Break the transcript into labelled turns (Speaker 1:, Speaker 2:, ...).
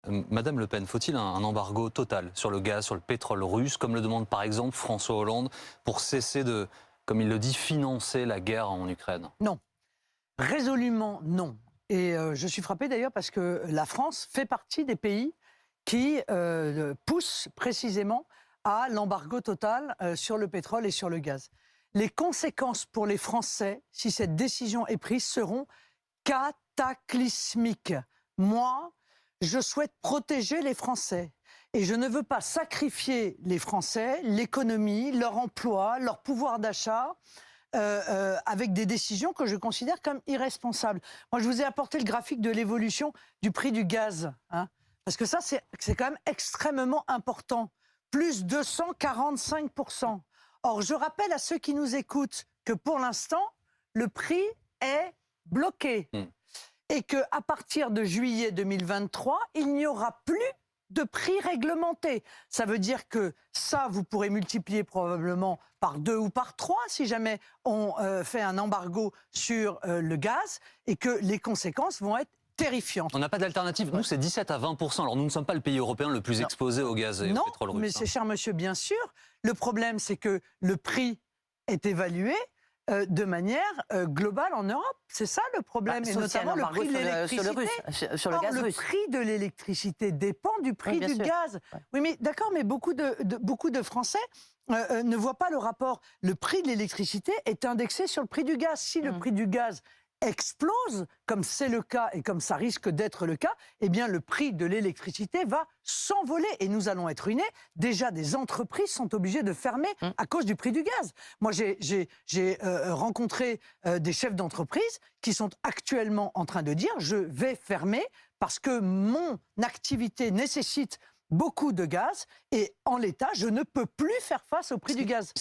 Speaker 1: Madame Le Pen, faut-il un embargo total sur le gaz, sur le pétrole russe, comme le demande par exemple François Hollande, pour cesser de, comme il le dit, financer la guerre en Ukraine?
Speaker 2: Non, résolument non. Et je suis frappé d'ailleurs parce que la France fait partie des pays qui poussent précisément à l'embargo total sur le pétrole et sur le gaz. Les conséquences pour les Français, si cette décision est prise, seront cataclysmiques. Moi, je souhaite protéger les Français. Et je ne veux pas sacrifier les Français, l'économie, leur emploi, leur pouvoir d'achat, avec des décisions que je considère comme irresponsables. Moi, je vous ai apporté le graphique de l'évolution du prix du gaz. Hein, parce que ça, c'est quand même extrêmement important. Plus 245%. Or, je rappelle à ceux qui nous écoutent que pour l'instant, le prix est bloqué. Et qu'à partir de juillet 2023, il n'y aura plus de prix réglementé. Ça veut dire que ça, vous pourrez multiplier probablement par 2 ou par 3 si jamais on fait un embargo sur le gaz et que les conséquences vont être terrifiantes.
Speaker 1: On n'a pas d'alternative. Nous, c'est 17 à 20%. Alors, nous ne sommes pas le pays européen le plus exposé au gaz et au pétrole russe.
Speaker 2: Non, mais c'est cher monsieur, bien sûr. Le problème, c'est que le prix est évalué de manière globale en Europe. C'est ça le problème, et notamment le prix de l'électricité.
Speaker 3: Sur le gaz russe.
Speaker 2: Le prix de l'électricité dépend du prix du gaz. Oui, mais d'accord, mais beaucoup de Français ne voient pas le rapport. Le prix de l'électricité est indexé sur le prix du gaz. Si le prix du gaz explose, comme c'est le cas et comme ça risque d'être le cas, eh bien le prix de l'électricité va s'envoler et nous allons être ruinés. Déjà, des entreprises sont obligées de fermer à cause du prix du gaz. Moi, j'ai rencontré des chefs d'entreprise qui sont actuellement en train de dire « je vais fermer parce que mon activité nécessite beaucoup de gaz et en l'état, je ne peux plus faire face au prix du gaz ».